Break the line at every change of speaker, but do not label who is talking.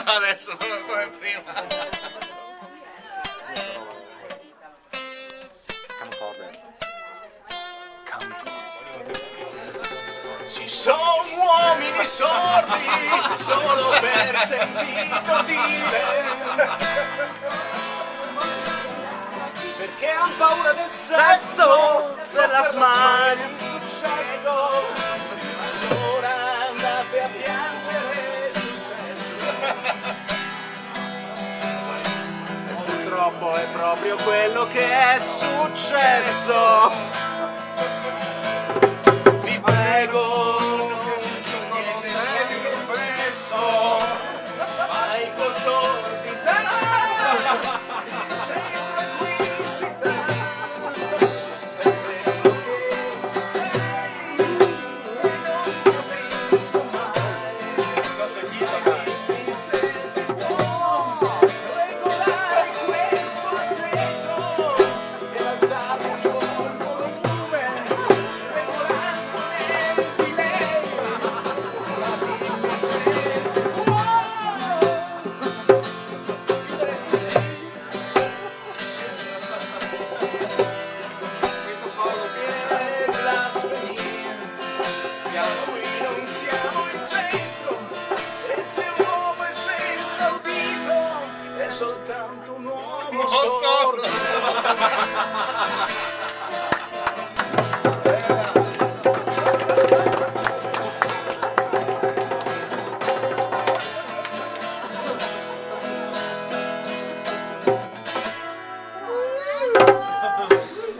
Adesso non come prima. Ci sono uomini sordi solo per sentito dire, perché han paura del sesso, della smania di successo. Allora andate a piangere successo. E purtroppo è proprio quello che è successo. Vi prego, non niente di presso, vai con sordi, sempre qui in città, sempre quello che sei, e non capisco mai, se si può regolare questo attrezzo e alzare un po' il volume, regolando di lei, capite se si può. È blasfemia, qui non siamo in centro, e se un uomo è senza udito è soltanto un uomo sordo.